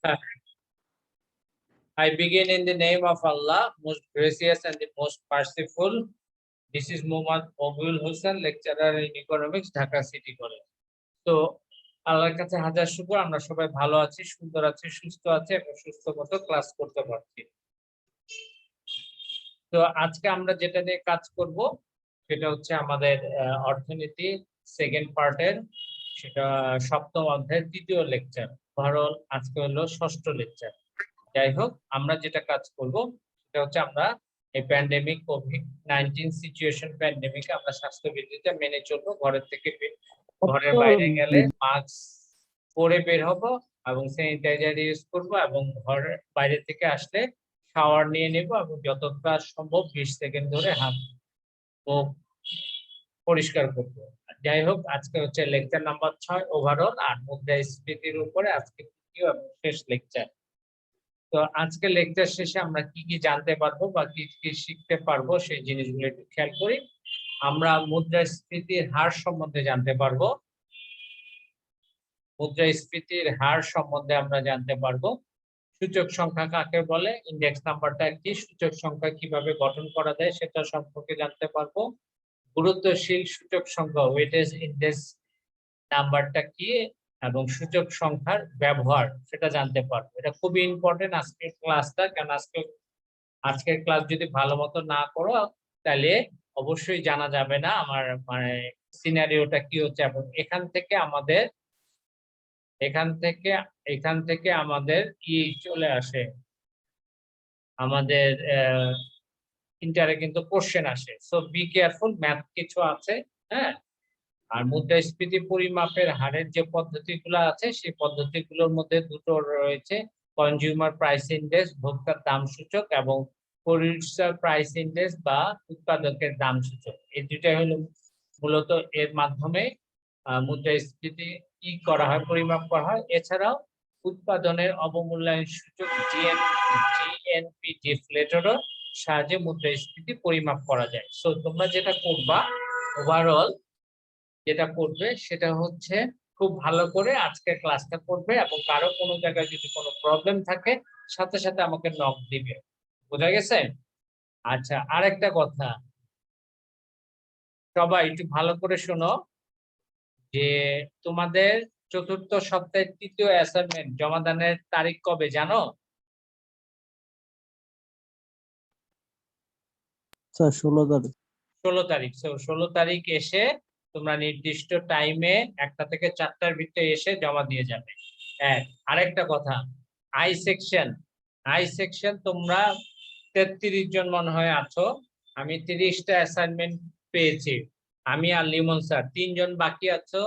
I begin in the name of Allah, most gracious and the most merciful. This is Muhammad Obul Hussain, lecturer in economics, Dhaka City College. তো আল্লাহর কাছে হাজার শুকর, আমরা সবাই ভালো আছি, সুন্দর আছি, সুস্থ আছি এবং সুস্থ মতো ক্লাস করতে পারছি। তো আজকে আমরা যেটা নিয়ে কাজ করব সেটা হচ্ছে আমাদের অর্থনীতি সেকেন্ড পার্টের, সেটা সপ্তম অধ্যায়ের তৃতীয় লেকচার। ওভারঅল আজকে হলো ষষ্ঠ লেকচার। যাই হোক, আমরা যেটা কাজ করব সেটা হচ্ছে আমরা এই প্যান্ডেমিক কোভিড-19 সিচুয়েশন, প্যান্ডেমিকে আমরা স্বাস্থ্যবিধিটা মেনে চলবো। ঘরের বাইরে গেলে মাস্ক পরে বের হব এবং স্যানিটাইজার ইউজ করব এবং ঘরের বাইরে থেকে আসলে শাওয়ার নিয়ে নেব এবং যতটা সম্ভব 20 সেকেন্ড ধরে হাত মুখ পরিষ্কার করব। যাই হোক, আজকে হচ্ছে লেকচার নাম্বার 6 ওভারঅল, আর মুদ্রাস্ফীতির উপরে আজকে তৃতীয় এবং শেষ লেকচার। তো আজকে লেকচার শেষে আমরা কি কি জানতে পারবো বা কি কি শিখতে পারবো সেই জিনিসগুলো একটু খেয়াল করি। আমরা মুদ্রাস্ফীতির হার সম্বন্ধে জানতে পারবো। মুদ্রাস্ফীতির হার সম্বন্ধে আমরা জানতে পারবো। সূচক সংখ্যা কাকে বলে, ইন্ডেক্স নাম্বারটা কি, সূচক সংখ্যা কিভাবে গঠন করা যায় সেটা সম্পর্কে জানতে পারবো। গুরুত্বশীল সূচক সংখ্যা, ওয়েটেজ ইন্ডেক্স নাম্বারটা কি এবং সূচক সংখ্যার ব্যবহার সেটা জানতে পারবো। এটা খুবই ইম্পর্টেন্ট আজকের ক্লাসটা, কারণ আজকের ক্লাস যদি ভালো মতো না করো তাহলে অবশ্যই জানা যাবে না আমার মানে সিনারিওটা কি হচ্ছে। এবং এখান থেকে আমাদের কি চলে আসে, আমাদের ইন্টারে কিন্তু কোশ্চেন আসে। সো বি কেয়ারফুল, ম্যাথ কিছু আছে, হ্যাঁ। আর মুদ্রাস্ফীতি পরিমাপের হারের যে পদ্ধতিগুলো আছে সেই পদ্ধতিগুলোর মধ্যে দুটো রয়েছে, কনজিউমার প্রাইস ইন্ডেক্স, ভোক্তার দাম সূচক, এবং প্রডিউসার প্রাইস ইন্ডেক্স বা উৎপাদকের দাম সূচক। এই দুটাই হলো মূলত এর মাধ্যমে মুদ্রাস্ফীতি কি করা হয়, পরিমাপ করা হয়। এছাড়াও উৎপাদনের অবমূল্যায়ন সূচক জিএনপি ডিফলেটরও সাহায্যে মুদ্রাস্ফীতি পরিমাপ করা যায়। সো তোমরা যেটা করবা, ওভারঅল যেটা করবে সেটা হচ্ছে খুব ভালো করে আজকের ক্লাসটা করবে এবং কারো কোনো জায়গায় যদি কোনো প্রবলেম থাকে সাথে সাথে আমাকে নক দিবে। বোঝা গেছে? আচ্ছা, আরেকটা কথা, সবাই একটু ভালো করে শোনো যে তোমাদের চতুর্থ সপ্তাহের তৃতীয় অ্যাসাইনমেন্ট জমাদানের তারিখ কবে জানো? স্যার 16 তারিখ। 16 তারিখ। 16 তারিখ এসে তোমরা নির্দিষ্ট টাইমে 1টা থেকে 4টার ভিতরে এসে জমা দিয়ে যাবে। আরেকটা কথা, আই সেকশন তোমরা 33 জন মনে হয় আছো। আমি 30টা অ্যাসাইনমেন্ট পেয়েছি, আমি আর লিমন স্যার 3 জন বাকি আছো।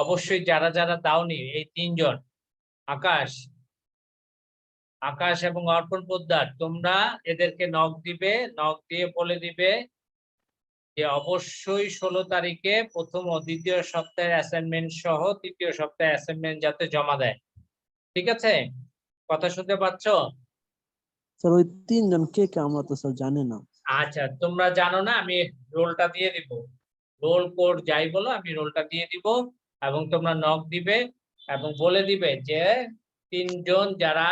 অবশ্যই যারা যারা দাওনি, এই 3 জন আকাশ এবং অর্পণ পোদ্দার, তোমরা এদেরকে নক দিবে, নক দিয়ে বলে দিবে যে অবশ্যই 16 তারিখে প্রথম ও দ্বিতীয় সপ্তাহের অ্যাসাইনমেন্ট সহ তৃতীয় সপ্তাহের অ্যাসাইনমেন্ট যাতে জমা দেয়। ঠিক আছে? কথা শুনতে পাচ্ছ? স্যার ওই 3 জন কে কে আমরা তো স্যার জানি না। আচ্ছা, তোমরা জানো না, আমি রোলটা দিয়ে দিব, রোল কোড যাই বলো আমি রোলটা দিয়ে দিব এবং তোমরা নক দিবে এবং বলে দিবে যে 3 জন যারা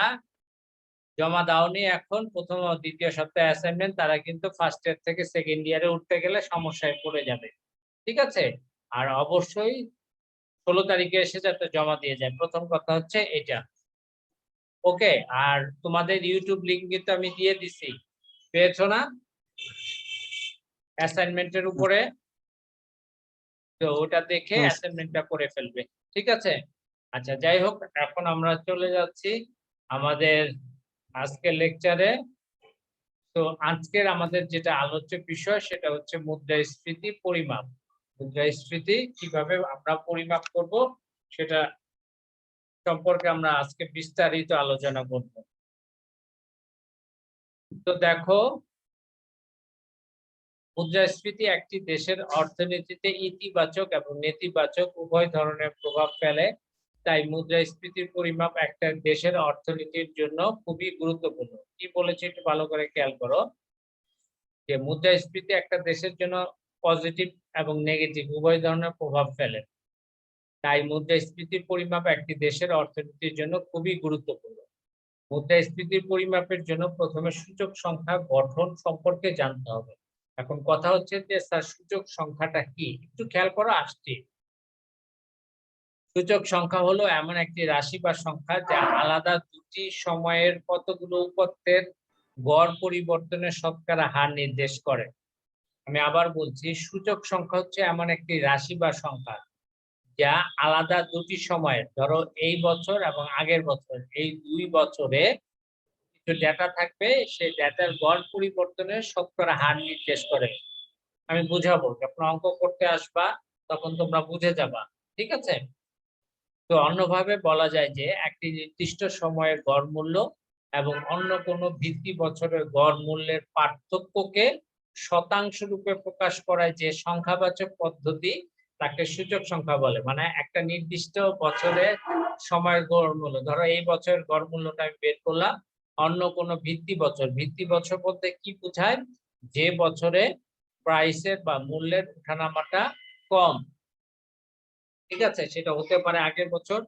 জমা দাওনি এখন প্রথম ও দ্বিতীয় সপ্তাহে অ্যাসাইনমেন্ট, তারা কিন্তু ফার্স্ট ইয়ার থেকে সেকেন্ড ইয়ারে উঠতে গেলে সমস্যায় পড়ে যাবে। ঠিক আছে? আর অবশ্যই 16 তারিখে এসে যাতে জমা দিয়ে যায়, প্রথম কথা হচ্ছে এটা। ওকে? আর তোমাদের ইউটিউব লিংক কিন্তু আমি দিয়ে দিছি, পেয়েছো না অ্যাসাইনমেন্টের উপরে? তো ওটা দেখে অ্যাসাইনমেন্টটা করে ফেলবে। ঠিক আছে? আচ্ছা, যাই হোক, এখন আমরা চলে যাচ্ছি আমাদের আজকের লেকচারে। তো আজকের আমাদের যেটা আলোচ্য বিষয় সেটা হচ্ছে মুদ্রাস্ফীতি পরিমাপ। মুদ্রাস্ফীতি কিভাবে আমরা পরিমাপ করব সেটা সম্পর্কে আমরা আজকে বিস্তারিত আলোচনা করব। তো দেখো, মুদ্রাস্ফীতি একটি দেশের অর্থনীতিতে ইতিবাচক এবং নেতিবাচক উভয় ধরনের প্রভাব ফেলে। তাই মুদ্রাস্ফীতির পরিমাপ একটা দেশের অর্থনীতির জন্য খুবই গুরুত্বপূর্ণ। কি বলেছে একটু ভালো করে খেয়াল করো, যে মুদ্রাস্ফীতি একটা দেশের জন্য পজিটিভ এবং নেগেটিভ উভয় ধরনের প্রভাব ফেলে। তাই মুদ্রাস্ফীতির পরিমাপ একটি দেশের অর্থনীতির জন্য খুবই গুরুত্বপূর্ণ। মুদ্রাস্ফীতির পরিমাপের জন্য প্রথমে সূচক সংখ্যা গঠন সম্পর্কে জানতে হবে। এখন কথা হচ্ছে যে স্যার সূচক সংখ্যাটা কি, একটু খেয়াল করো আসছি। সূচক সংখ্যা হলো এমন একটি রাশি বা সংখ্যা যা আলাদা দুটি সময়ের কতগুলো উপাত্তের গড় পরিবর্তনের শতকরা হার নির্দেশ করে। আমি আবার বলছি, সূচক সংখ্যা হচ্ছে এমন একটি রাশি বা সংখ্যা যা আলাদা দুটি সময়ের, ধরো এই বছর এবং আগের বছর, এই 2 বছরে কিছু ডেটা থাকবে, সেই ডেটার গড় পরিবর্তনের শতকরা হার নির্দেশ করে। আমি বুঝাবো, যখন অঙ্ক করতে আসবা তখন তোমরা বুঝে যাবা, ঠিক আছে? তো অন্যভাবে বলা যায় যে একটি নির্দিষ্ট সময়ের গড় মূল্য এবং অন্য কোনো ভিত্তি বছরের গড় মূল্যের পার্থক্যকে শতাংশ রূপে প্রকাশ করায় যে সংখ্যাবাচক পদ্ধতি তাকে সূচক সংখ্যা বলে। মানে একটা নির্দিষ্ট বছরে সময়ের গড় মূল্য, ধরো এই বছরের গড় মূল্যটা আমি বের করলাম, অন্য কোনো ভিত্তি বছর বলতে কি বোঝায়? যে বছরে প্রাইসের বা মূল্যের ওঠানামাটা কম, ঠিক আছে? সেটা হতে পারে আগের বছর,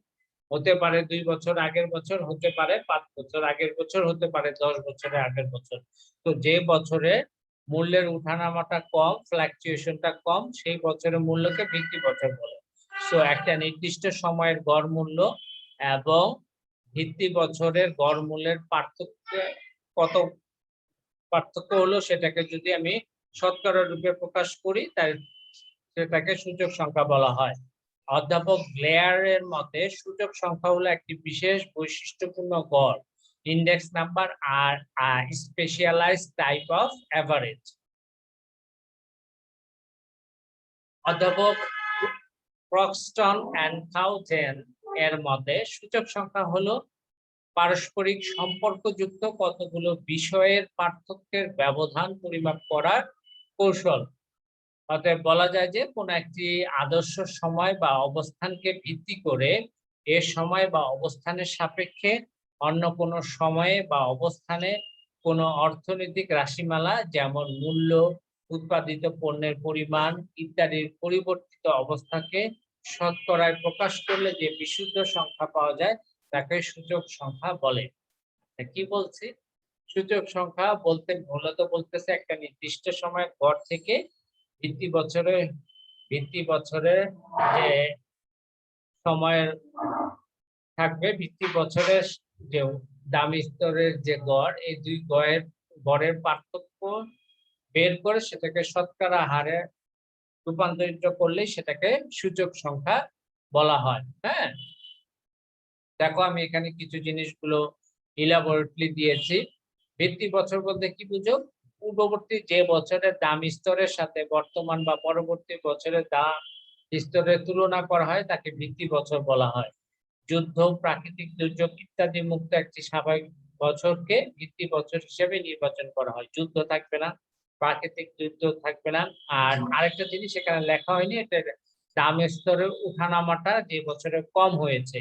হতে পারে 2 বছর আগের বছর, হতে পারে 5 বছর আগের বছর, হতে পারে 10 বছরের আগের বছর। তো যে বছরে মূল্যের উঠানামাটা কম, ফ্লাকচুয়েশনটা কম, সেই বছরের মূল্যকে ভিত্তি বছর বলে। সো একটা নির্দিষ্ট সময়ের গড় মূল্য এবং ভিত্তি বছরের গড় মূল্যের কত পার্থক্য হলো সেটাকে যদি আমি শতকরা রূপে প্রকাশ করি, তাই সেটাকে সূচক সংখ্যা বলা হয়। অধ্যাপক ব্লেয়ারের মতে সূচক সংখ্যা হলো একটি বিশেষ বৈশিষ্ট্যপূর্ণ গড়, ইন্ডেক্স নাম্বার আর স্পেশালাইজড টাইপ অফ এভারেজ। অধ্যাপক ক্রক্সটন এন্ড কাউজেন এর মতে সূচক সংখ্যা হলো পারস্পরিক সম্পর্কযুক্ত কতগুলো বিষয়ের পার্থক্যের ব্যবধান পরিমাপ করার কৌশল। অতএব বলা যায় যে কোন একটি আদর্শ সময় বা অবস্থানকে ভিত্তি করে এর সময় বা অবস্থানের সাপেক্ষে অন্য কোনো সময়ে বা অবস্থানে কোনো অর্থনৈতিক রাশিমালা, যেমন মূল্য, উৎপাদিত পণ্যের পরিমাণ ইত্যাদির পরিবর্তিত অবস্থাকে শতকরায় প্রকাশ করলে যে বিশুদ্ধ সংখ্যা পাওয়া যায় তাকে সূচক সংখ্যা বলে। কি বলছি? সূচক সংখ্যা বলতে মূলত বলতেছে একটা নির্দিষ্ট সময়ের গড় থেকে ভিত্তি বছরে যে সময়ের থাকবে, ভিত্তি বছরের যে দামি স্তরের যে গড়, এই দুই গড়ের পার্থক্য বের করে সেটাকে শতকরা হারে রূপান্তরিত করলে সেটাকে সূচক সংখ্যা বলা হয়। হ্যাঁ, দেখো আমি এখানে কিছু জিনিসগুলো ইলাবোরেটলি দিয়েছি। ভিত্তি বছর বলতে কি বুঝো? পূর্ববর্তী যে বছরের দাম স্তরের সাথে বর্তমান বা পরবর্তী বছরের দাম স্তরের তুলনা করা হয় তাকে ভিত্তি বছর বলা হয়। যুদ্ধ, প্রাকৃতিক দুর্যোগ ইত্যাদি মুক্ত একটি স্বাভাবিক বছরকে ভিত্তি বছর হিসেবে নির্বাচন করা হয়। যুদ্ধ থাকবে না, প্রাকৃতিক দুর্যোগ থাকবে না। আর আরেকটা জিনিস এখানে লেখা হয়নি, এটা দাম স্তরের উঠানামাটা যে বছরে কম হয়েছে,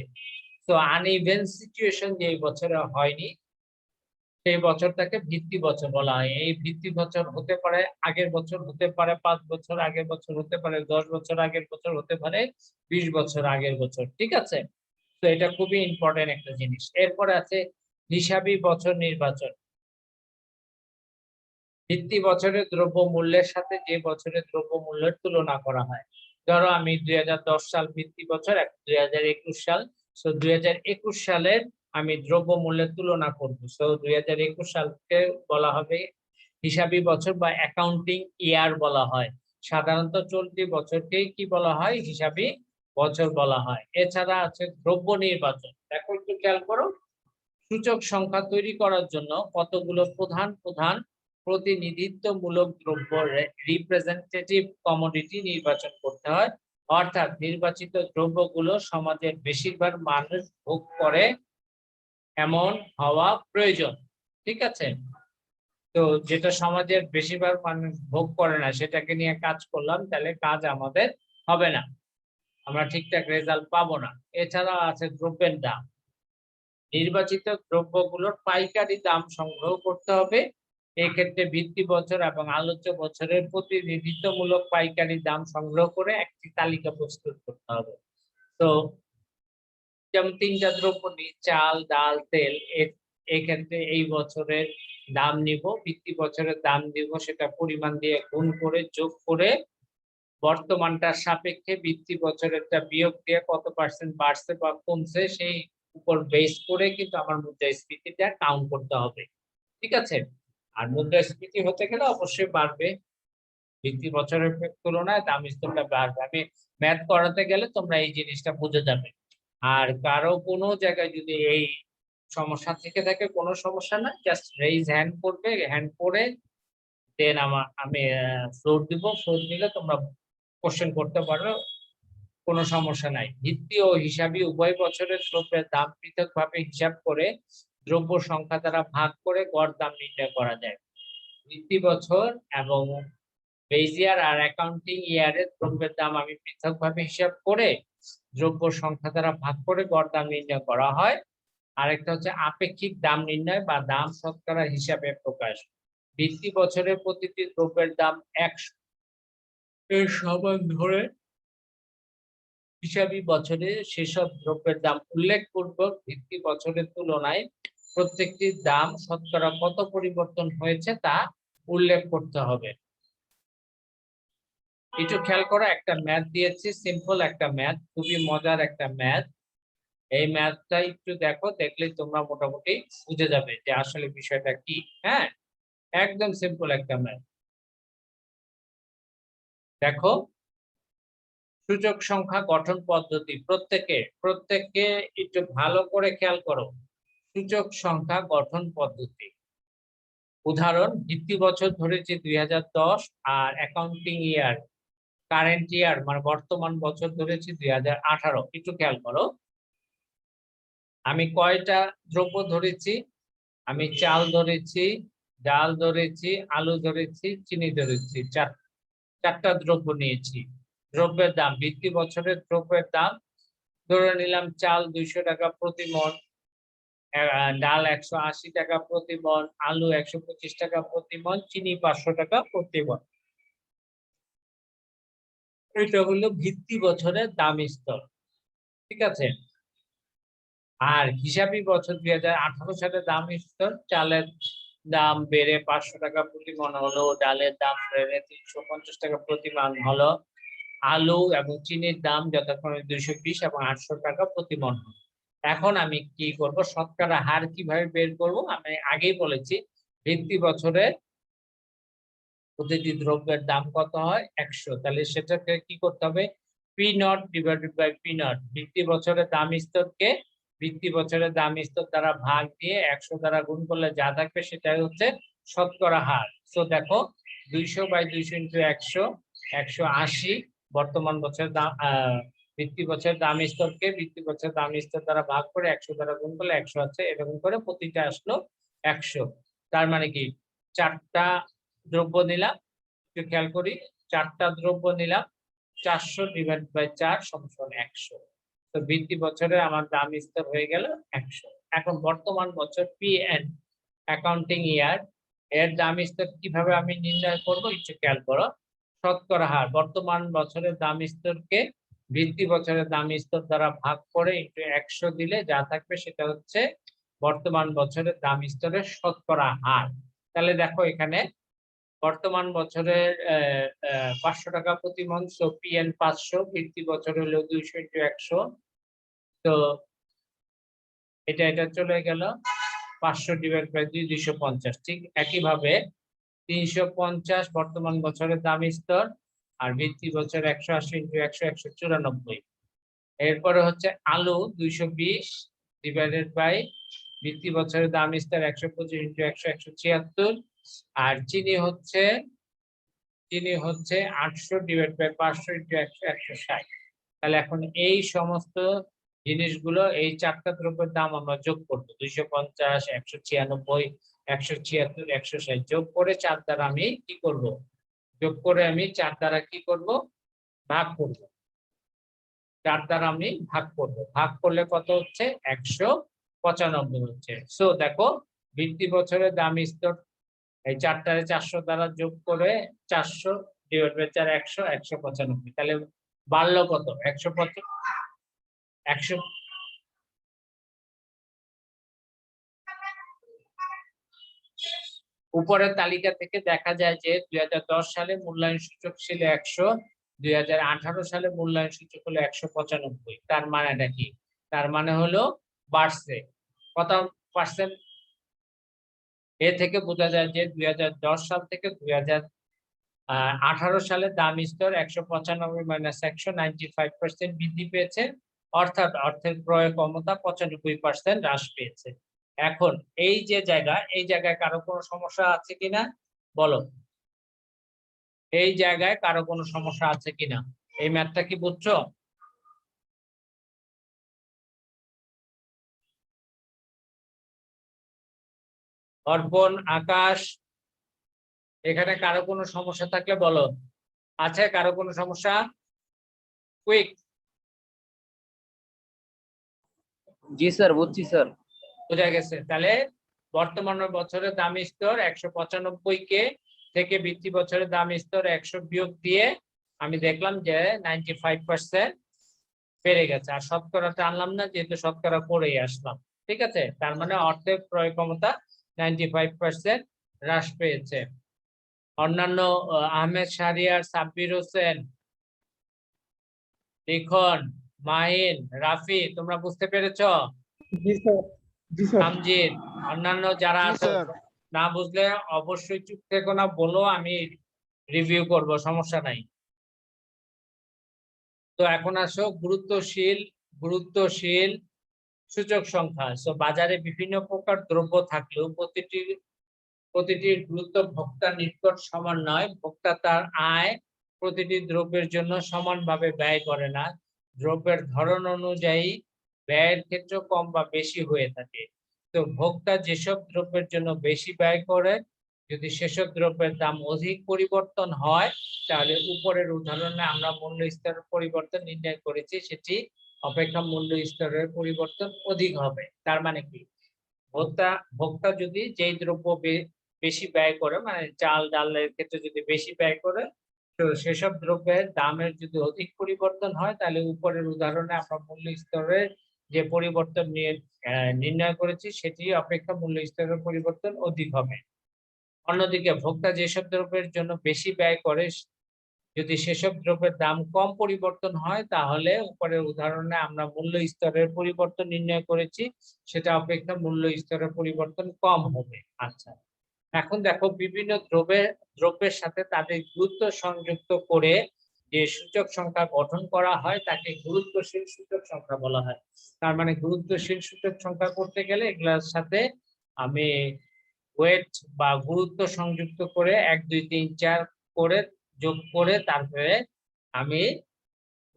তো আনইভেন সিচুয়েশন যে বছরে হয়নি, সেই বছরটাকে ভিত্তি বছর বলা হয়। এই ভিত্তি বছর হতে পারে আগের বছর, হতে পারে 5 বছর আগের বছর, হতে পারে 10 বছর আগের বছর, হতে পারে 20 বছর আগের বছর, ঠিক আছে? তো এটা খুবই ইম্পর্টেন্ট একটা জিনিস। এরপরে আছে হিসাবি বছর নির্বাচন। ভিত্তি বছরের দ্রব্য মূল্যের সাথে যে বছরের দ্রব্য মূল্যের তুলনা করা হয়। ধরো আমি 2010 সাল ভিত্তি বছর, 2021 সাল, সো 2021 সালের আমি দ্রব্য মূল্যের তুলনা করব। সো 2021 সালকে বলা হবে হিসাবি বছর বা অ্যাকাউন্টিং ইয়ার বলা হয়। সাধারণত চলতি বছরকেই কি বলা হয়? হিসাবি বছর বলা হয়। এছাড়া আছে দ্রব্য নির্বাচন। দেখো একটু খেয়াল করো, সূচক সংখ্যা তৈরি করার জন্য কতগুলো প্রধান প্রতিনিধিত্বমূলক দ্রব্য, রিপ্রেজেন্টেটিভ কমোডিটি নির্বাচন করতে হয়। অর্থাৎ নির্বাচিত দ্রব্যগুলো সমাজের বেশিরভাগ মানুষ ভোগ করে এমন হওয়া প্রয়োজন, ঠিক আছে? তো যেটা সমাজের বেশিরভাগ মানুষ ভোগ করে না সেটাকে নিয়ে কাজ করলাম, তাহলে কাজ আমাদের হবে না, আমরা ঠিকঠাক রেজাল্ট পাবো না। এছাড়া আছে দ্রব্যের দাম। নির্বাচিত দ্রব্যগুলোর পাইকারি দাম সংগ্রহ করতে হবে। এক্ষেত্রে ভিত্তি বছর এবং আলোচ্য বছরের প্রতিনিধিত্বমূলক পাইকারি দাম সংগ্রহ করে একটি তালিকা প্রস্তুত করতে হবে। তো যেমন 3টা দ্রব্য নিই, চাল, ডাল, তেল, এই ক্ষেত্রে এই বছরের দাম নিব, ভিত্তি বছরের দাম দিব, সেটা পরিমাণ দিয়ে গুণ করে যোগ করে বর্তমানটার সাপেক্ষে ভিত্তি বছরেরটা বিয়োগ দিয়ে কত পার্সেন্ট বাড়ছে বা কমছে সেই উপর বেস করে কিন্তু আমার মুদ্রাস্ফীতিটা কাউন্ট করতে হবে। ঠিক আছে? আর মুদ্রাস্ফীতি হতে গেলে অবশ্যই বাড়বে, ভিত্তি বছরের তুলনায় দাম স্তরটা বাড়বে। আমি ম্যাথ করাতে গেলে তোমরা এই জিনিসটা বুঝে যাবে। আর কারো কোনো জায়গায় যদি এই সমস্যা থেকে থাকে, কোনো সমস্যা না, জাস্ট রেইজ হ্যান্ড করবে, হ্যান্ড করে দেন আমি ফ্লোর দিব, ফ্লোর দিলে তোমরা কোশ্চেন করতে পারো, কোনো সমস্যা নাই। ভিত্তি ও হিসাবি উভয় বছরের দ্রব্যের দাম পৃথকভাবে হিসাব করে দ্রব্য সংখ্যা দ্বারা ভাগ করে গড় দাম নির্ণয় করা যায়। ভিত্তি বছর এবং বেজ ইয়ার আর অ্যাকাউন্টিং ইয়ারের দ্রব্যের দাম আমি পৃথকভাবে হিসাব করে দ্রব্য সংখ্যা দ্বারা ভাগ করে গড় দাম নির্ণয় করা হয়। আরেকটা হচ্ছে আপেক্ষিক দাম নির্ণয় বা দাম শতকরা হিসাবে প্রকাশ। ভিত্তি বছরের প্রতিটি দ্রব্যের দাম 100 এর সমান ধরে হিসাবি বছরে সেসব দ্রব্যের দাম উল্লেখপূর্বক ভিত্তি বছরের তুলনায় প্রত্যেকটির দাম শতকরা কত পরিবর্তন হয়েছে তা উল্লেখ করতে হবে। একটু খেয়াল করো, একটা ম্যাথ দিয়েছি, সিম্পল একটা ম্যাথ, খুবই মজার একটা ম্যাথ। এই ম্যাথটা একটু দেখো, দেখলেই তোমরা মোটামুটি বুঝে যাবে যে আসলে বিষয়টা কি। হ্যাঁ, একদম সিম্পল একটা ম্যাথ। দেখো, সূচক সংখ্যা গঠন পদ্ধতি, প্রত্যেককে একটু ভালো করে খেয়াল করো। সূচক সংখ্যা গঠন পদ্ধতি, উদাহরণ ভিত্তি বছর ধরেছি 2010 আর অ্যাকাউন্টিং ইয়ার কারেন্ট ইয়ার মানে বর্তমান বছর ধরেছি 2018। একটু খেয়াল করো, আমি কয়টা দ্রব্য ধরেছি? আমি চাল ধরেছি, ডাল ধরেছি, আলু ধরেছি, চিনি ধরেছি, চারটা দ্রব্য নিয়েছি। দ্রব্যের দাম, ভিত্তি বছরের দ্রব্যের দাম ধরে নিলাম চাল 200 টাকা প্রতি মণ, ডাল 180 টাকা প্রতি মণ, আলু 125 টাকা প্রতি মণ, চিনি 500 টাকা প্রতি মণ। এটা হলো ভিত্তি বছরের দাম স্তর। ঠিক আছে? আর হিসাবি বছর 2018 সালে দাম স্তর, চালের দাম বেড়ে 500 টাকা প্রতি মণ হলো, ডালের দাম বেড়ে 350 টাকা প্রতি মণ হলো, আলু এবং চিনির দাম যথাক্রমে 220 এবং 800 টাকা প্রতি মণ। এখন আমি কি করব, শতকরা হার কিভাবে বের করব? আমি আগেই বলেছি, ভিত্তি বছরে প্রতিটি দ্রব্যের দাম কত হয়? 100। তাহলে সেটাকে কি করতে হবে? P naught divided by P naught, ভিত্তি বছরের দাম স্তরকে ভিত্তি বছরের দাম স্তর দ্বারা ভাগ দিয়ে 100 দ্বারা গুণ করলে যা থাকবে সেটাই হচ্ছে শতকরা হার। সো দেখো, 200 বাই 200 ইন্টু 100, 180 বর্তমান বছরের দাম, ভিত্তি বছরের দাম স্তরকে ভিত্তি বছরের দাম স্তর দ্বারা ভাগ করে 100 দ্বারা গুণ করলে 100 আছে, এরকম করে প্রতিটা আসলো 100। তার মানে কি, চারটা দ্রব্য নিলাম, একটু খেয়াল করি, চারটা দ্রব্য নিলাম, 400 ডিভাইড বাই 4 সমান 100। তো ভিত্তি বছরে আমার দাম স্তর হয়ে গেল 100। এখন বর্তমান বছর পি এন্ড অ্যাকাউন্টিং ইয়ার এর দাম স্তর কিভাবে আমি নির্ণয় করব? একটু খেয়াল করো, শতকরা হার বর্তমান বছরের দাম স্তরকে ভিত্তি বছরের দাম স্তর দ্বারা ভাগ করে একটু 100 দিলে যা থাকবে সেটা হচ্ছে বর্তমান বছরের দাম স্তরের শতকরা হার। তাহলে দেখো, এখানে বর্তমান বছরের 500 টাকা প্রতি মণ, সো পিএন 500, ভিত্তি বছর হলো 200 ইন্টু 100। তো এটা চলে গেল 500 ডিভাইড বাই 2, 250। ঠিক একইভাবে 350 বর্তমান বছরের দাম স্তর, আর ভিত্তি বছর 180 ইন্টু 100, 194। এরপরে হচ্ছে আলু 220 ডিভাইডেড বাই ভিত্তি বছরের দাম স্তর 125 ইন্টু 100, 176। আর চিনি হচ্ছে 800 ডিভাইড বাই 500 ইন্টু 100, 160। তাহলে এখন এই সমস্ত জিনিসগুলো, এই চারটা দ্রব্যের দাম আমরা যোগ করব, 250, 196, 176, 160 যোগ করে 4 দ্বারা আমি কি করব? যোগ করে আমি 4 দ্বারা কি করব? ভাগ করব। 4 দ্বারা আমি ভাগ করব, ভাগ করলে কত হচ্ছে? 195 হচ্ছে। সো দেখো, ভিত্তি বছরের দাম স্তর এই 4টারে 400 দ্বারা যোগ করে 400 ডিভাইড বাই 4, 100, 195। তাহলে বাড়লো কত? 150, 100 উপরের তালিকা থেকে দেখা যায় যে 2010 সালে মূল্যায়ন সূচক ছিল 100, 2018 সালে মূল্যায়ন সূচক হলো 195। তার মানেটা কি? তার মানে হলো বাড়ছে। কত পার্সেন্ট? এ থেকে বোঝা যায় যে 2010 সাল থেকে 2018 সালে দাম স্তর 195 মাইনাস 100 95% বৃদ্ধি পেয়েছে, অর্থাৎ অর্থের ক্রয় ক্ষমতা 95% হ্রাস পেয়েছে। এখন এই যে জায়গা, এই জায়গায় কারো কোনো সমস্যা আছে কিনা বলো? এই জায়গায় কারো কোনো সমস্যা আছে কিনা? এই ম্যাথটা কি বুঝছো? অর্পণ, আকাশ, এখানে কারো কোনো সমস্যা থাকলে বলো। আছে কারো কোনো সমস্যা? কুইক। জি স্যার, বুঝছি স্যার। বোঝা গেছে। তাহলে বর্তমান বছরের দাম স্তর 195 কে থেকে বৃত্তি বছরের দাম স্তর 100 বিয়োগ দিয়ে আমি দেখলাম যে 95% বেড়ে গেছে। আর শতকরাটা আনলাম না, যেহেতু শতকরা করেই আসলাম। ঠিক আছে, তার মানে অর্থের ক্রয় ক্ষমতা 95% হ্রাস পেয়েছে। অন্যান্য আহমেদ শাহরিয়ার, সাব্বির হোসেন, লিখন, মাহিন, রাফি, তোমরা বুঝতে পেরেছো? জি স্যার, জি স্যার। আমজিদ, অন্যান্য যারা জি আছো স্যার। না বুঝলে অবশ্যই চুপ থেকো না, বলো, আমি রিভিউ করব, সমস্যা নাই। তো এখন আসো গুরুত্বশীল সূচক সংখ্যা। বাজারে বিভিন্ন প্রকার দ্রব্য থাকলেও প্রতিটির গুরুত্ব ভোক্তার নিকট সমান নয়। ভোক্তা তার আয় প্রতিটি দ্রব্যের জন্য সমানভাবে ব্যয় করে না। দ্রব্যের ধরন অনুযায়ী ব্যয়ের ক্ষেত্রে কম বা বেশি হয়ে থাকে। তো ভোক্তা যেসব দ্রব্যের জন্য বেশি ব্যয় করে, যদি সেসব দ্রব্যের দাম অধিক পরিবর্তন হয়, তাহলে উপরের উদাহরণে আমরা মূল্য স্তরের পরিবর্তন নির্ণয় করেছি, সেটি অপেক্ষা মূল্য স্তরের পরিবর্তন অধিক হবে। তার মানে কি? ভোক্তা যদি যেই দ্রব্য বেশি ব্যয় করে, মানে চাল ডালের ক্ষেত্রে যদি বেশি ব্যয় করে, তো সেসব দ্রব্যের দামের যদি অধিক পরিবর্তন হয়, তাহলে উপরের উদাহরণে আমরা মূল্য স্তরের যে পরিবর্তন নির্ণয় করেছি, সেটি অপেক্ষা মূল্য স্তরের পরিবর্তন অধিক হবে। অন্যদিকে ভোক্তা যেসব দ্রব্যের জন্য বেশি ব্যয় করে, যদি সেসব দ্রব্যের দাম কম পরিবর্তন হয়, তাহলে উপরের উদাহরণে আমরা মূল্য স্তরের পরিবর্তন নির্ণয় করেছি, সেটা অপেক্ষা মূল্য স্তরের পরিবর্তন কম হবে। আচ্ছা, এখন দেখো, বিভিন্ন দ্রব্যের সাথে তাদের গুরুত্ব সংযুক্ত করে যে সূচক সংখ্যা গঠন করা হয়, তাকে গুরুত্বশীল সূচক সংখ্যা বলা হয়। তার মানে গুরুত্বশীল সূচক সংখ্যা করতে গেলে এগুলোর সাথে আমি ওয়েট বা গুরুত্ব সংযুক্ত করে 1 2 3 4 করে যোগ করে তারপরে আমি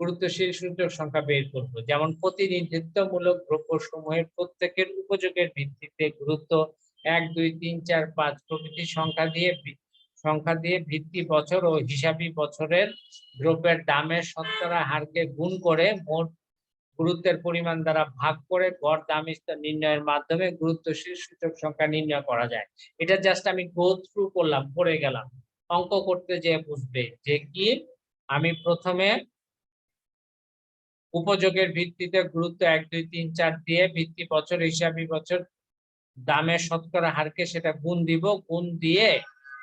গুরুত্বশীল সূচক সংখ্যা বের করব। যেমন প্রতিনিধিত্বমূলক দ্রব্যসমূহের প্রত্যেকের উপযোগের ভিত্তিতে গুরুত্ব 1 2 3 4 5 প্রভৃতি সংখ্যা দিয়ে ভিত্তি বছর ও হিসাবী বছরের দ্রব্যের দামের শতকরা হারকে গুণ করে মোট গুরুত্বের পরিমাণ দ্বারা ভাগ করে গড় দাম স্তর নির্ণয়ের মাধ্যমে গুরুত্বশীল সূচক সংখ্যা নির্ণয় করা যায়। এটা জাস্ট আমি গো থ্রু করলাম, পড়ে গেলাম। অঙ্ক করতে যেয়ে বুঝবে যে কি, আমি প্রথমে উপযোগের ভিত্তিতে গুরুত্ব 1 2 3 4 দিয়ে ভিত্তি বছর হিসাবী বছর দামের শতকরা হারকে সেটা গুণ দিব, গুণ দিয়ে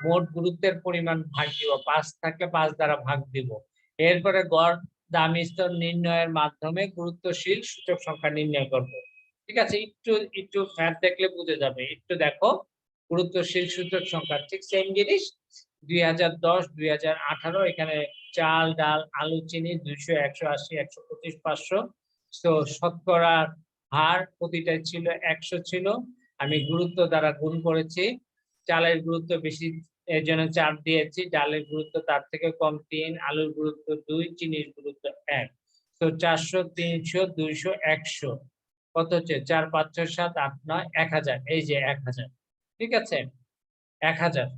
মোট গুরুত্বের পরিমাণ ভাগ দিব, 5 থাকলে 5 দ্বারা ভাগ দিব। এরপরে গড় দাম স্তর নির্ণয়ের মাধ্যমে গুরুত্বশীল সূচক সংখ্যা নির্ণয় করব। ঠিক আছে, একটু ম্যাথ দেখলে বুঝে যাবে। একটু দেখো, গুরুত্বশীল সূচক সংখ্যা ঠিক সেম জিনিস। 2010 2018 এখানে চাল ডাল আলু চিনি 200 180 125 500। তো শতকরার হার প্রতিটা ছিল 100 ছিল, আমি গুরুত্ব দ্বারা গুণ করেছি। চালের গুরুত্ব বেশি এর জন্য 4 দিয়েছি, ডালের গুরুত্ব তার থেকে কম 3, আলুর গুরুত্ব 2, চিনির গুরুত্ব 1। তো 400 300 200 100 কত হচ্ছে? 4 5 6 7 8 9 1000। এই যে 1000, ঠিক আছে, 1000,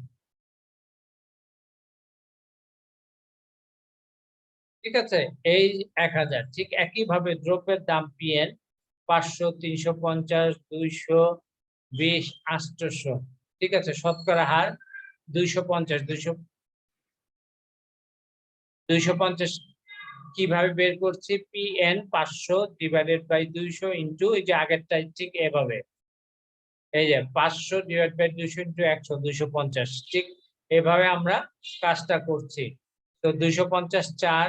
ঠিক আছে, এই 1000। ঠিক একইভাবে দ্রব্যের দাম পিএন 500 350 220 800। ঠিক আছে, শতকরা হার 250 250 কিভাবে বের করছি? পিএন 500 ডিভাইডেড বাই 200 ইনটু, এই যে আগেরটা ঠিক এভাবে এই যে 500 ডিভাইড বাই 200 ইন্টু 100 250, ঠিক এভাবে আমরা কাজটা করছি। তো 250 4,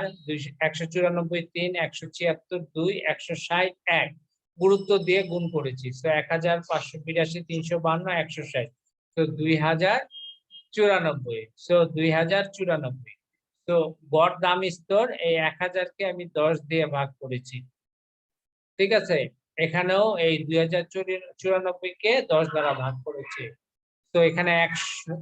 194 3, 176 2, 160 1 গুরুত্ব দিয়ে গুণ করেছি। তো 1582, 352, 160, তো 2094, তো 2094। তো গড় দাম স্তর এই 1000 কে আমি 10 দিয়ে ভাগ করেছি, ঠিক আছে। এখানেও এই 2094 কে 10 দ্বারা ভাগ করেছি। তো এখানে 100,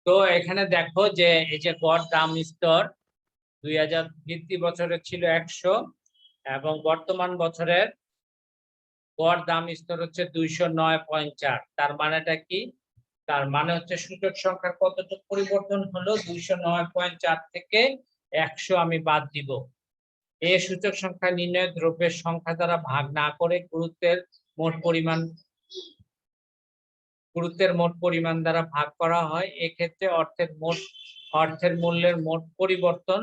তো এখানে দেখো যে এই যে গড় দাম স্তর 2000 ভিত্তি বছরের ছিল 100 এবং বর্তমান বছরের গড় দাম স্তর হচ্ছে 209.4। তার মানেটা কি? তার মানে হচ্ছে সূচক সংখ্যার কতটুকু পরিবর্তন হলো, 209.4 থেকে 100 আমি বাদ দিব। এই সূচক সংখ্যা নির্ণয় দ্রব্যের সংখ্যা দ্বারা ভাগ না করে গুরুত্বের মোট পরিমাণ দ্বারা ভাগ করা হয়। এক্ষেত্রে অর্থের মূল্যের মোট পরিবর্তন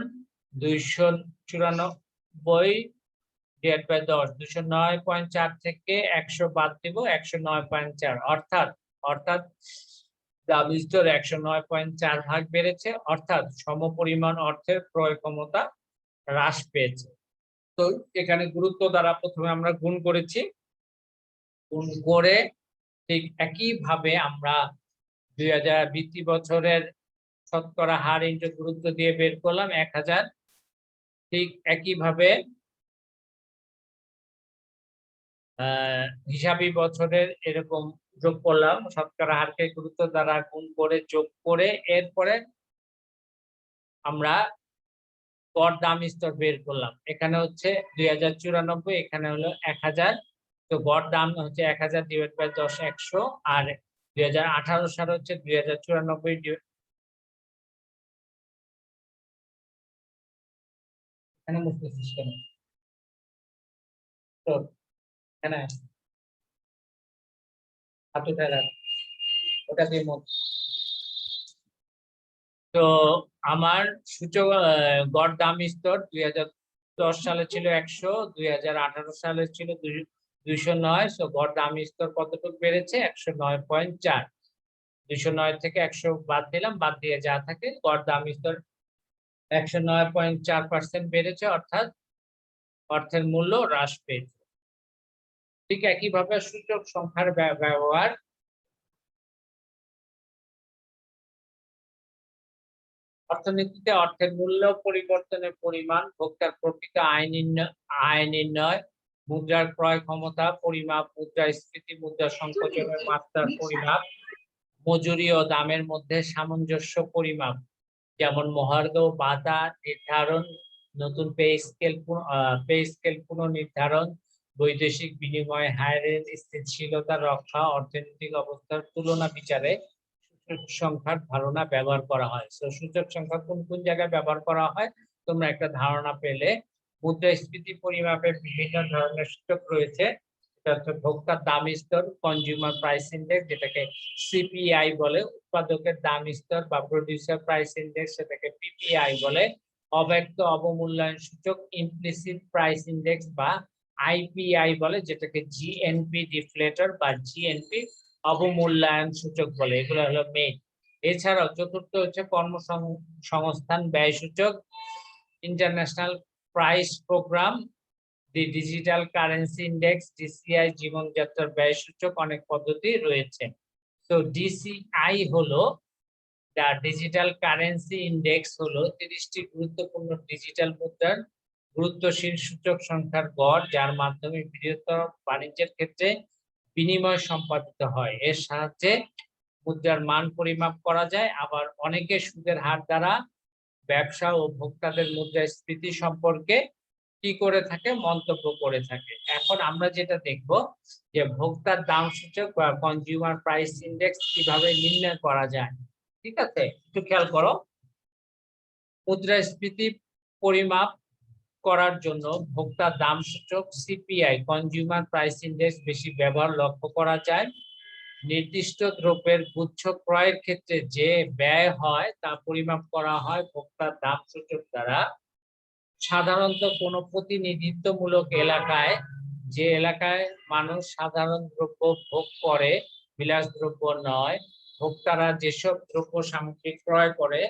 294 ডিভাইড বাই 10, 209.4 থেকে 100 বাদ দিব, 109.4, অর্থাৎ দাম স্তর 109.4 ভাগ বেড়েছে, অর্থাৎ সমপরিমাণ অর্থের ক্রয় ক্ষমতা হ্রাস পেয়েছে। তো এখানে গুরুত্ব দ্বারা প্রথমে আমরা গুণ করেছি, গুণ করে ঠিক একইভাবে আমরা 2000 ভিত্তি বছরের শতকরা হার ইনটু গুরুত্ব দিয়ে বের করলাম 1000। ঠিক একইভাবে হিসাবি বছরের এরকম যোগ করলাম, শতকরা হারকে গুরুত্ব দ্বারা গুণ করে যোগ করে এরপরে আমরা গড় দাম স্তর বের করলাম। এখানে হচ্ছে 2094, এখানে হলো 1000। তো গড় দাম হচ্ছে 1000 ডিভাইড বাই 10 100, আর 2018 সাল হচ্ছে 2094 এখানে মুছতে সিস্টেম। তো এখানে হাত উঠায় রাখ, ওটা দিয়ে মুছ। তো আমার সূচক গড় দাম স্তর 2010 সালে ছিল 100, 2018 সালে ছিল 209। তো গড় দাম স্তর কতটুকু বেড়েছে? 109.4। 209 থেকে 100 বাদ দিলাম, বাদ দিয়ে যা থাকে গড় দাম স্তর 109.4% বেড়েছে, অর্থাৎ অর্থের মূল্য হ্রাস পেয়েছে। ঠিক একইভাবে সূচক সংখ্যার ব্যবহার অর্থনীতিতে অর্থের মূল্য পরিবর্তনের পরিমাণ, ভোক্তার প্রকৃত আয় নির্ণয়, মুদ্রার ক্রয় ক্ষমতা পরিমাপ, মুদ্রাস্ফীতি, মুদ্রা সংকোচনের মাত্রার পরিমাপ, মজুরি ও দামের মধ্যে সামঞ্জস্য পরিমাপ, যেমন মহার্ঘ ভাতা নির্ধারণ, নতুন পে স্কেল পুনর্নির্ধারণ, বৈদেশিক বিনিময় হারের স্থিতিশীলতা রক্ষা, অর্থনৈতিক অবস্থার তুলনা বিচারে সূচক সংখ্যার ধারণা ব্যবহার করা হয়। তো সূচক সংখ্যা কোন কোন জায়গায় ব্যবহার করা হয় তোমরা একটা ধারণা পেলে। মুদ্রাস্ফীতি পরিমাপে বিভিন্ন ধরনের সূচক রয়েছে। এটা হচ্ছে ভোক্তার দাম স্তর, কনজিউমার প্রাইস ইন্ডেক্স, যেটাকে সিপিআই বলে, উৎপাদকের দাম স্তর বা প্রোডিউসার প্রাইস ইন্ডেক্স, সেটাকে পিপিআই বলে, অব্যক্ত অবমূল্যায়ন সূচক ইমপ্লিসিট প্রাইস ইন্ডেক্স বা আইপিআই বলে, যেটাকে জিএনপি ডিফ্লেটর বা জিএনপি অবমূল্যায়ন সূচক বলে। এগুলো হলো মেইন। এছাড়াও চতুর্থ হচ্ছে কর্মসংস্থান ব্যয় সূচক, ইন্টারন্যাশনাল প্রাইস প্রোগ্রাম, দি ডিজিটাল কারেন্সি ইন্ডেক্স, ডিসিআই, জীবনযাত্রার ব্যয় সূচক, অনেক পদ্ধতি রয়েছে। তো ডিসিআই হলো দা ডিজিটাল কারেন্সি ইন্ডেক্স, হলো 30টি গুরুত্বপূর্ণ ডিজিটাল মুদ্রার গুরুত্বশীল সূচক সংখ্যার গড়, যার মাধ্যমে বৃহত্তর বাণিজ্যের ক্ষেত্রে বিনিময় সম্পাদিত হয়। এর সাহায্যে মুদ্রার মান পরিমাপ করা যায়, আবার অনেকে সুদের হার দ্বারা ব্যবসা ও ভোক্তাদের মুদ্রাস্ফীতি সম্পর্কে কি করে থাকে, মন্তব্য করে থাকে। এখন আমরা যেটা দেখব যে ভোক্তার দাম সূচক বা কনজিউমার প্রাইস ইন্ডেক্স কিভাবে নির্ণয় করা যায়। ঠিক আছে, একটু খেয়াল করো। মুদ্রাস্ফীতি পরিমাপ করার জন্য ভোক্তার দাম সূচক সিপিআই কনজিউমার প্রাইস ইন্ডেক্স বেশি ব্যবহার লক্ষ্য করা যায়। নির্দিষ্ট দ্রব্যের গুচ্ছ ক্রয়ের ক্ষেত্রে যে ব্যয় হয় তা পরিমাপ করা হয় ভোক্তার দাম সূচক দ্বারা। সাধারণত কোনো প্রতিনিধিত্বমূলক এলাকায়, যে এলাকায় মানুষ সাধারণ দ্রব্য ভোগ করে, বিলাস দ্রব্য নয়, ভোক্তারা যেসব দ্রব্য সামগ্রী ক্রয় করে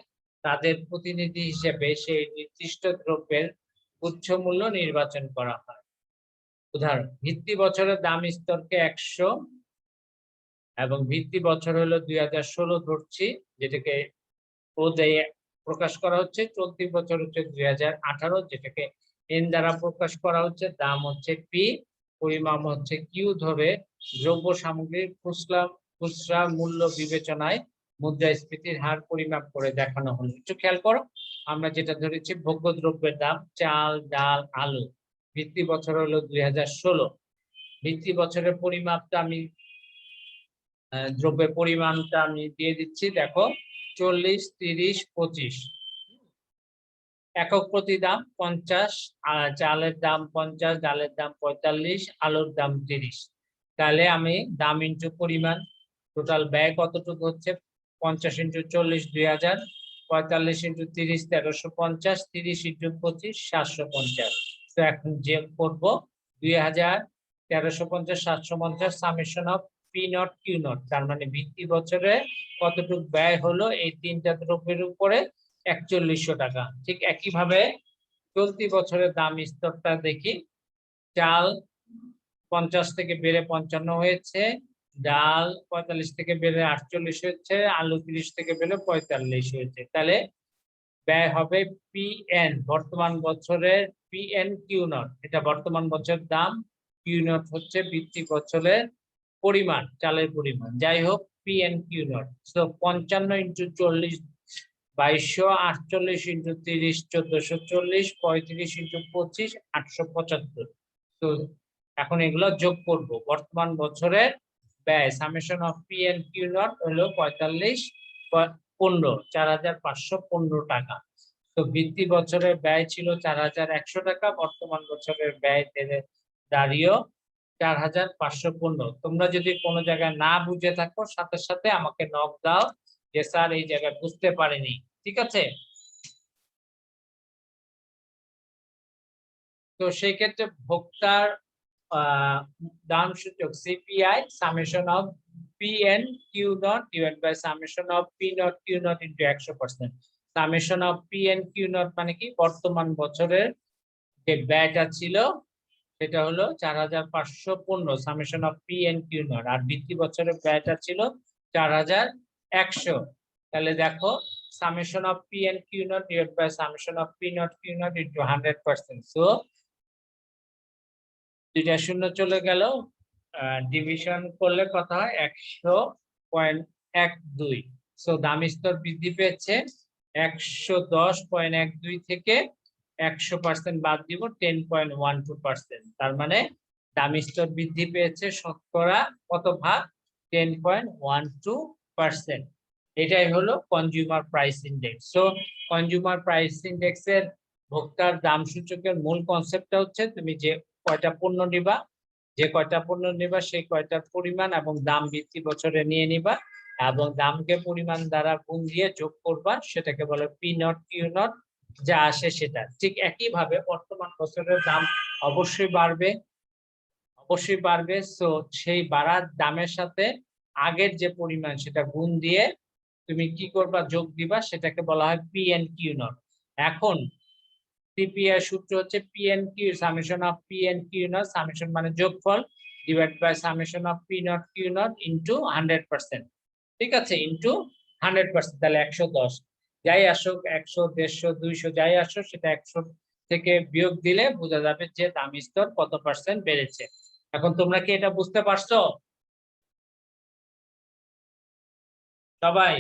তাদের প্রতিনিধি হিসেবে সেই নির্দিষ্ট দ্রব্যের গুচ্ছ মূল্য নির্বাচন করা হয়। উদাহরণ, ভিত্তি বছরের দাম স্তরকে 100 এবং ভিত্তি বছর হলো 2016 ধরছি, যেটাকে প্রকাশ করা হচ্ছে। চলতি বছর হচ্ছে 2018, যেটাকে এন দ্বারা প্রকাশ করা হচ্ছে। দাম হচ্ছে পি, পরিমাণ হচ্ছে কিউ ধরে দ্রব্য সামগ্রীর খুচরা মূল্য বিবেচনায় মুদ্রাস্ফীতির হার পরিমাপ করে দেখানো হলো। একটু খেয়াল করো, আমরা যেটা ধরেছি ভোগ্য দ্রব্যের দাম চাল, ডাল, আলু, ভিত্তি বছর হলো 2016। ভিত্তি বছরের পরিমাপটা আমি দ্রব্যের পরিমাণটা আমি দিয়ে দিচ্ছি, দেখো 40, 30, 25। একক প্রতি দাম 50, চালের দাম 50, ডালের দাম 45, আলুর দাম 30। তাহলে আমি দাম ইনটু পরিমাণ, টোটাল ব্যয় কতটুকু হচ্ছে 50 ইনটু 40 2000, 45 ইনটু 30 1350, 30 ইনটু 25 750। তো এখন যে করব 2000, 1350, 750 summation of P naught Q naught, তার মানে ভিত্তি বছরে কতটুকু ব্যয় হলো এই তিনটা দ্রব্যের উপরে 4100 টাকা। ঠিক একইভাবে চলতি বছরের দাম স্তরটা দেখি, চাল 50 থেকে বেড়ে 55 হয়েছে, ডাল 45 থেকে বেড়ে 48 হয়েছে, আলু 30 থেকে বেড়ে 45 হয়েছে। তাহলে ব্যয় হবে পিএন, বর্তমান বছরের পিএন কিউ নট, এটা বর্তমান বছরের দাম, কিউ নট হচ্ছে ভিত্তি বছরের পরিমাণ, চালের পরিমাণ। যাই হোক, P N Q naught, so 55 into 40 2200, 48 into 30 1440, 35 into 25 875। তো এখন এগুলো যোগ করব। বর্তমান বছরের ব্যয় summation of P and Q naught হলো 45 15 4515 টাকা। তো ভিত্তি বছরের ব্যয় ছিল 4100 টাকা, বর্তমান বছরের ব্যয় দাঁড়িয়ে 4515। তোমরা যদি কোনো জায়গায় না বুঝে থাকো সাথে সাথে আমাকে নক দাও যে স্যার এই জায়গায় বুঝতে পারিনি। ঠিক আছে, তো সেই ক্ষেত্রে ভোক্তার দাম সূচক CPI summation of P N Q naught divide by summation of P naught Q naught into 100%। Summation of P N Q naught মানে কি, বর্তমান বছরের যে ব্যয়টা ছিল সেটা হলো 4515 summation of P N Q naught, আর ভিত্তি বছরের ব্যয়টা ছিল 4100। তাহলে দেখো summation of P and Q naught divided by summation of P naught Q naught into 100%. So দুইটা শূন্য চলে গেল, ডিভিশন করলে কত হয় 100.12। সো দাম স্তর বৃদ্ধি পেয়েছে 110.12 থেকে 100% বাদ দিব 10.12%। তার মানে দাম স্তর বৃদ্ধি পেয়েছে শতকরা কত ভাগ, 10.12%। এটাই হলো consumer price index. So consumer price ইন্ডেক্সের ভোক্তার দাম সূচকের মূল কনসেপ্টটা হচ্ছে তুমি যে কয়টা পণ্য নিবা, সেই কয়টার পরিমাণ এবং দাম ভিত্তি বছরে নিয়ে নিবা এবং দামকে পরিমাণ দ্বারা গুণ দিয়ে যোগ করবা, সেটাকে বলে পি নট কিউ নট, যা আসে সেটা। ঠিক একইভাবে বর্তমান বছরের দাম অবশ্যই বাড়বে। সো সেই বাড়ার দামের সাথে আগের যে পরিমাণ সেটা গুণ দিয়ে তুমি কি করবা, যোগ দিবা, সেটাকে বলা হয় পি এন কিউ নট। এখন সিপিআই সূত্র হচ্ছে P N Q summation of P N Q naught, সামেশন মানে যোগফল, divide by summation of P naught Q naught into 100%। ঠিক আছে, ইনটু 100%। তাহলে 110 যাই আসুক, 100 150 200 যাই আসুক, সেটা 100 থেকে বিয়োগ দিলে বোঝা যাবে যে দাম স্তর কত % বেড়েছে। এখন তোমরা কি এটা বুঝতে পারছো? সবাই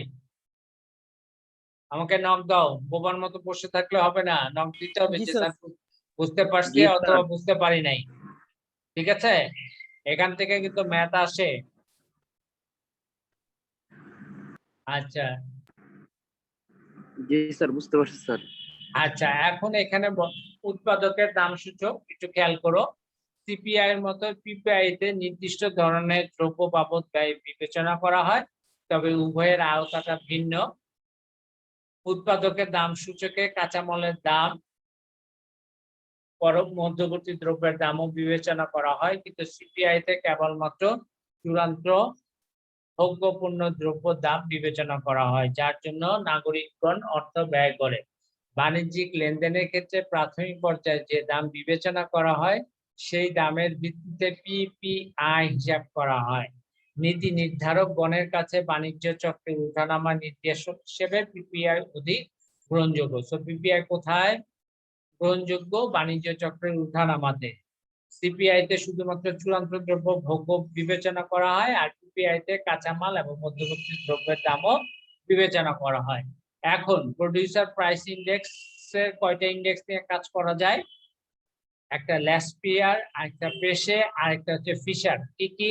আমাকে নক দাও, বোবার মতো বসে থাকলে হবে না, নক দিতে হবে জি যে স্যার। স্যার বুঝতে পারছি জি স্যার। অথবা বুঝতে পারি নাই। ঠিক আছে, এখান থেকে কিন্তু ম্যাথ আসে। আচ্ছা জি স্যার, বুঝতে পারছি স্যার। আচ্ছা, এখন এখানে উৎপাদকের দাম সূচক একটু খেয়াল করো। সিপিআই এর মতো পিপিআই তে নির্দিষ্ট ধরনের দ্রব্য বাবদ ব্যয় বিবেচনা করা হয়, তবে উভয়ের আওতাটা ভিন্ন। উৎপাদকের দাম সূচকে কাঁচামালের দাম, মধ্যবর্তী দ্রব্যের দামও বিবেচনা করা হয়, কিন্তু সিপিআই তে কেবলমাত্র চূড়ান্ত ভোগ্যপণ্য দ্রব্য দাম বিবেচনা করা হয়, যার জন্য নাগরিকগণ অর্থ ব্যয় করে। বাণিজ্যিক লেনদেনের ক্ষেত্রে প্রাথমিক পর্যায়ে যে দাম বিবেচনা করা হয় সেই দামের ভিত্তিতে পিপিআই হিসাব করা হয়। নীতি নির্ধারক গণের কাছে বাণিজ্য চক্রের উঠানামা নির্দেশক হিসেবে পিপিআই অধিক গ্রহণযোগ্য। সো পিপিআই কোথায় গ্রহণযোগ্য? বাণিজ্য চক্রের উঠানামাতে। সিপিআই তে শুধুমাত্র চূড়ান্ত দ্রব্য ভোগ্য বিবেচনা করা হয়, আর পিপিআই তে কাঁচামাল এবং মধ্যবর্তী দ্রব্যের দামও বিবেচনা করা হয়। এখন প্রোডিউসার প্রাইস ইন্ডেক্স এর কয়টা ইন্ডেক্স নিয়ে কাজ করা যায়? একটা ল্যাসপিয়ার, একটা পেশে, আর একটা হচ্ছে ফিশার। কি কি?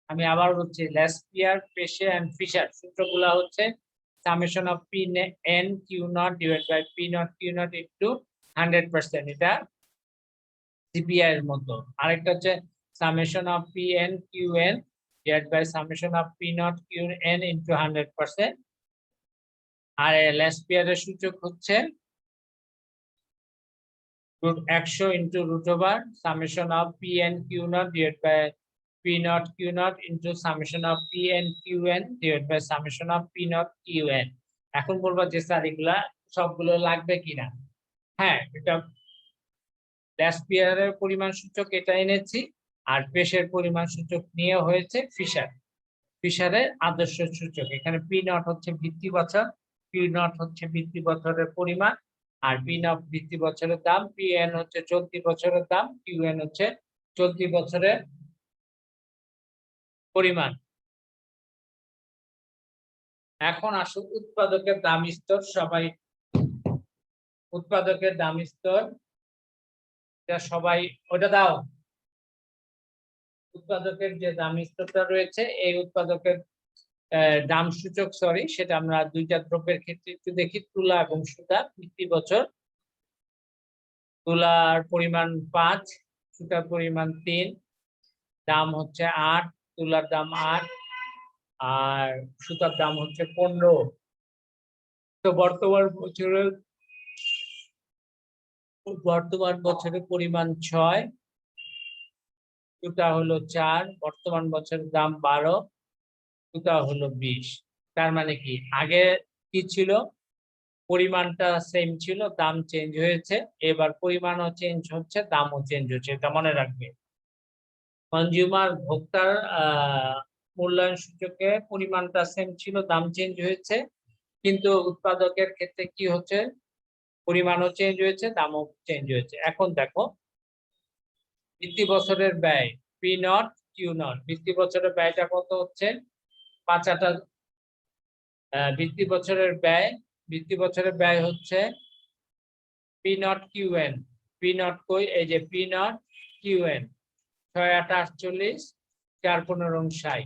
আমি আবার বলছি, ল্যাসপিয়ার, পেশে এন্ড ফিশার। সূত্রগুলো হচ্ছে summation of P N Q naught divide by P naught Q naught into 100%, এটা সিপিআই এর মতো। আরেকটা হচ্ছে summation of P N Q N divide by summation of P naught Q N into 100%। আর Laspeyres এর সূচক হচ্ছে 100 into root over summation of P N Q naught divide by P naught Q naught into summation of P N Q N divide by summation of P naught Q N. এখন বলবো যে sir এগুলা সবগুলো লাগবে কিনা। হ্যাঁ, এটা ল্যাসপিয়ারের পরিমাণ সূচক এটা এনেছি, আর পেশের পরিমাণ সূচক নিয়ে হয়েছে ফিশার। ফিশারের আদর্শ সূচক, এখানে পি নট হচ্ছে ভিত্তি বছর, পি নট হচ্ছে ভিত্তি বছরের পরিমাণ, আর পি নট ভিত্তি বছরের দাম, পি এন হচ্ছে চলতি বছরের দাম, কিউ এন হচ্ছে চলতি বছরের পরিমাণ। এখন আসুন উৎপাদকের দাম স্তর। সবাই উৎপাদকের দাম স্তর, এটা সবাই ওটা দাও। উৎপাদকের যে দাম স্তরটা রয়েছে, এই উৎপাদকের দাম সূচক, সরি, সেটা আমরা দুইটা দ্রব্যের ক্ষেত্রে একটু দেখি, তুলা এবং সুতা। ভিত্তি বছর তুলার পরিমাণ 5, সুতার পরিমাণ 3, দাম হচ্ছে 8, তুলার দাম 8 আর সুতার দাম হচ্ছে 15। তো বর্তমান বছরের পরিমাণ 6, সুতা হলো 4, বর্তমান বছরের দাম 12, সুতা হলো 20। তার মানে কি, আগে কি ছিল? পরিমাণটা সেম ছিল, দাম চেঞ্জ হয়েছে। এবার পরিমাণও চেঞ্জ হচ্ছে, দামও চেঞ্জ হচ্ছে, এটা মনে রাখবে। কনজিউমার ভোক্তার মূল্যায়ন সূচকে পরিমাণটা সেম ছিল, দাম চেঞ্জ হয়েছে, কিন্তু উৎপাদকের ক্ষেত্রে কি হচ্ছে? পরিমাণও চেঞ্জ হয়েছে, দামও চেঞ্জ হয়েছে। এখন দেখো, ভিত্তি বছরের ব্যয় পি নট কিউ নট। ভিত্তি বছরের ব্যয়টা কত হচ্ছে? 5 ভিত্তি বছরের ব্যয় হচ্ছে P naught Q N. P naught কই? এই যে পি নট কিউ এন, 6 8 48, 4 15 60।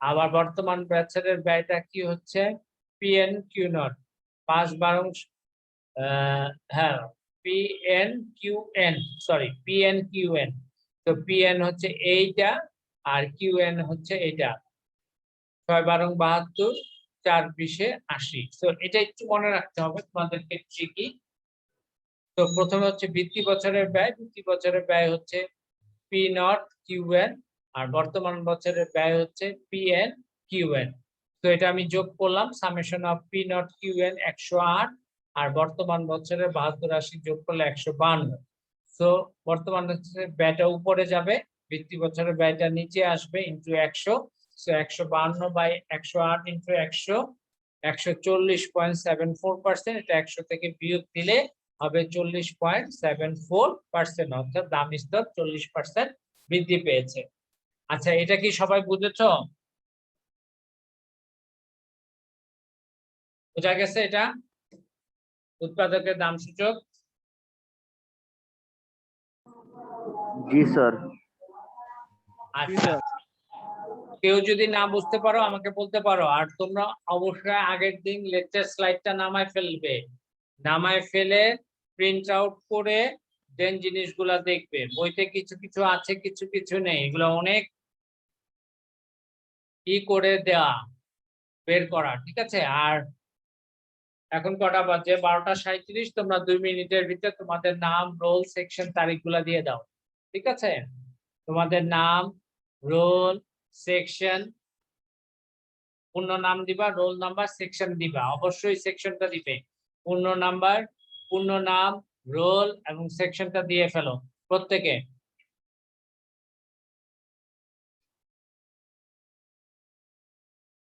আবার বর্তমান বছরের ব্যয়টা কি হচ্ছে? পি এন কিউ নট, 5 12, হ্যাঁ, P N Q N, sorry, P N Q N. তো পি এন হচ্ছে এইটা, আর কিউ এন হচ্ছে এটা। 6 12 72, 4 20 80। তো এটা একটু মনে রাখতে হবে তোমাদেরকে ঠিকই। তো প্রথমে হচ্ছে ভিত্তি বছরের ব্যয়। ভিত্তি বছরের ব্যয় হচ্ছে পি নট কিউ এন, আর বর্তমান বছরের ব্যয় হচ্ছে পি এন কিউ এন। তো এটা আমি যোগ করলাম, summation of P naught Q N 108, আর বর্তমান বছরের 72 80 যোগ করলে 152। তো বর্তমান বছরের ব্যয়টা উপরে যাবে, ভিত্তি বছরের ব্যয়টা নিচে আসবে, ইন্টু 100। So 152 by 108 into 100, 140.74%। এটা 100 থেকে বিয়োগ দিলে হবে 40.74%, অর্থাৎ দাম স্তর 40% বৃদ্ধি পেয়েছে। আচ্ছা, এটা কি সবাই বুঝেছো? বোঝা গেছে এটা উৎপাদকের দাম সূচক? জি স্যার। আচ্ছা, কেউ যদি না বুঝতে পারো আমাকে বলতে পারো। আর তোমরা অবশ্যই আগের দিন লেকচার স্লাইডটা নামায় ফেলবে, নামায় ফেলে প্রিন্ট আউট করে দেন জিনিসগুলা দেখবে। বইতে কিছু কিছু আছে, কিছু কিছু নেই, এগুলো অনেক ই করে দেওয়া, বের করা, ঠিক আছে? আর এখন কটা বাজে? 12:37। তোমরা 2 মিনিটের ভিতরে তোমাদের নাম, রোল, সেকশন, তারিখগুলা দিয়ে দাও, ঠিক আছে? তোমাদের নাম, রোল, সেকশন, পূর্ণ নাম দিবা, রোল নাম্বার, সেকশন দিবা। অবশ্যই সেকশনটা দিবে। পূর্ণ নাম্বার, পূর্ণ নাম, রোল এবং সেকশনটা দিয়ে ফেলো প্রত্যেকে।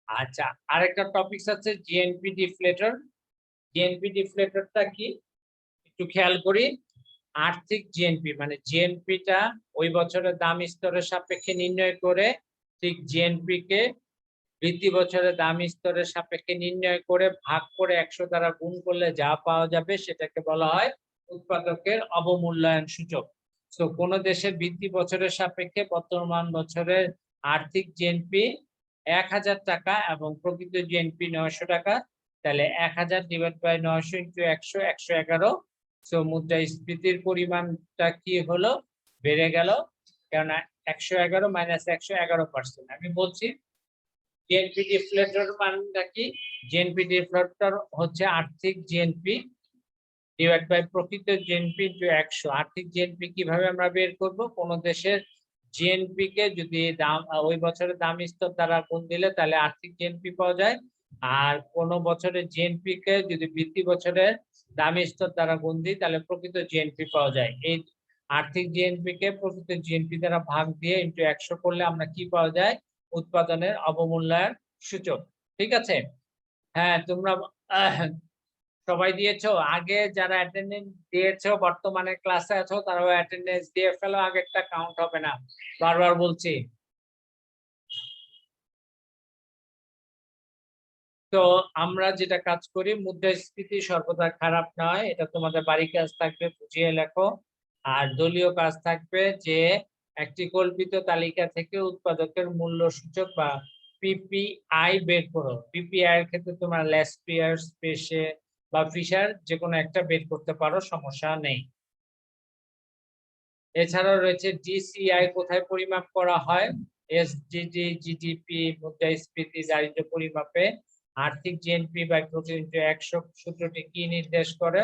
আচ্ছা, আরেকটা টপিকস আছে জিএনপি ডিফ্লেটর। জিএনপি ডিফ্লেটরটা কি একটু খেয়াল করি। আর্থিক জিএনপি মানে জিএনপিটা ওই বছরের দাম স্তরের সাপেক্ষে নির্ণয় করে, ঠিক জিএনপি কে বৃদ্ধি বছরের দাম স্তরের সাপেক্ষে নির্ণয় করে ভাগ করে 100 দ্বারা গুণ করলে যা পাওয়া যাবে সেটাকে বলা হয় উৎপাদকের অবমূল্যায়ন সূচক। তো কোন দেশের বৃদ্ধি বছরের সাপেক্ষে বর্তমান বছরের আর্থিক জিএনপি 1000 টাকা এবং প্রকৃত জিএনপি 900 টাকা, তাহলে 1000 ডিভাইড বাই 900 ইন্টু 100, 111। সো মুদ্রাস্ফীতির পরিমাণটা কি হলো? বেড়ে গেল, কেননা 111 মাইনাস 111%। আমি বলছি জিএনপি ডিফ্লেটর মানটা কি? জিএনপি ডিফ্লেটর হচ্ছে আর্থিক জিএনপি ডিভাইড বাই প্রকৃত জিএনপি ইনটু 100। আর্থিক জিএনপি কিভাবে আমরা বের করব? কোন দেশের জিএনপি কে যদি দাম ওই বছরের দাম স্তর দ্বারা গুণ দিলে তাহলে আর্থিক জিএনপি পাওয়া যায়, আর কোন বছরের জিএনপি কে যদি বৃদ্ধি বছরের দাম স্তর দ্বারা গুণ দিই তাহলে প্রকৃত জিএনপি পাওয়া যায়। এই আর্থিক জিএনপি কে প্রকৃত জিএনপি দ্বারা ভাগ দিয়ে ইনটু 100 করলে আমরা কি পাওয়া যায়? উৎপাদনের অবমূল্যায়ন সূচক, ঠিক আছে? হ্যাঁ, তোমরা সবাই দিয়েছো? আগে যারা অ্যাটেন্ডেন্স দিয়েছো বর্তমানে ক্লাসে আছো তারাও অ্যাটেন্ডেন্স দিয়ে ফেলো, আগেরটা কাউন্ট হবে না, বারবার বলছি। তো আমরা যেটা কাজ করি, মুদ্রাস্ফীতি সর্বদা খারাপ নয়, এটা তোমাদের বাড়ি কাজ থাকবে, বুঝিয়ে লেখো। আর দলীয় কাজ থাকবে যে একটি কল্পিত তালিকা থেকে উৎপাদকের মূল্য সূচক বা পিপিআই বের করো। পিপিআই এর ক্ষেত্রে তোমরা ল্যাসপিয়ার, স্পেসে বা ফিশার যে কোনো একটা বের করতে পারো, সমস্যা নেই। এছাড়াও রয়েছে ডিসিআই, কোথায় পরিমাপ করা হয়? এসডিজি, জিডিপি, মুদ্রাস্ফীতি, দারিদ্র্য পরিমাপে আর্থিক জিএনপি বাই প্রকৃত 100 সূত্রটি কি নির্দেশ করে?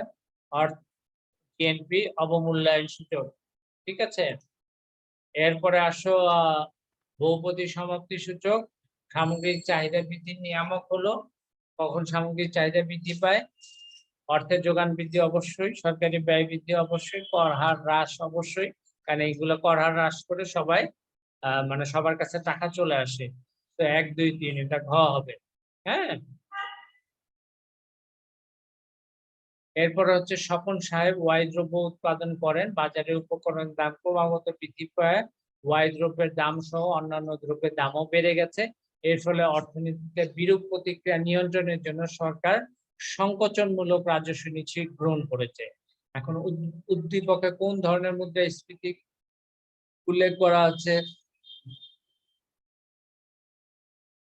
জিএনপি অবমূল্যায়ন সূচক, ঠিক আছে? এরপরে আসো বহুপদী সমাপ্তি সূচক। সামগ্রিক চাহিদা বৃদ্ধির নিয়ামক হলো কখন সামগ্রিক চাহিদা বৃদ্ধি পায়? অর্থের যোগান বৃদ্ধি অবশ্যই, সরকারি ব্যয় বৃদ্ধি অবশ্যই, কর হার হ্রাস অবশ্যই, কারণ এইগুলো কর হার হ্রাস করে সবাই মানে সবার কাছে টাকা চলে আসে। তো 1, 2, 3 এটা ঘ হবে। হ্যাঁ, এরপরে হচ্ছে স্বপন সাহেব ওয়াই দ্রব্য উৎপাদন করেন, বাজারে উপকরণের দাম ক্রমাগত বৃদ্ধি পায়, ওয়াই দ্রব্যের দাম সহ অন্যান্য দ্রব্যের দামও বেড়ে গেছে। এর ফলে অর্থনীতিতে বিরূপ প্রতিক্রিয়া নিয়ন্ত্রণের জন্য সরকার সংকোচনমূলক রাজস্ব নীতি গ্রহণ করেছে। এখন উদ্দীপকে কোন ধরনের মুদ্রাস্ফীতি উল্লেখ করা আছে?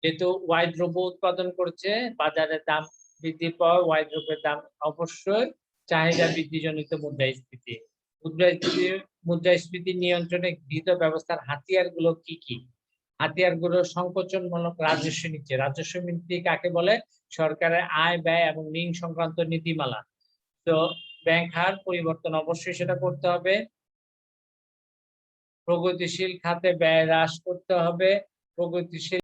যেহেতু ওয়াই দ্রব্য উৎপাদন করছে, বাজারে দাম বৃদ্ধি পাওয়া, ওয়াই দ্রব্যের দাম অবশ্যই চাহিদা বৃদ্ধিজনিত মুদ্রাস্ফীতি। মুদ্রাস্ফীতি নিয়ন্ত্রণে গৃহীত ব্যবস্থার হাতিয়ার গুলো কি কি? হাতিয়ার গুলো সংকোচনমূলক রাজস্ব নীতি। রাজস্ব নীতি কাকে বলে? সরকারের আয়, ব্যয় এবং ঋণ সংক্রান্ত নীতিমালা। তো ব্যাংক হার পরিবর্তন অবশ্যই সেটা করতে হবে। প্রগতিশীল খাতে ব্যয় হ্রাস করতে হবে। প্রগতিশীল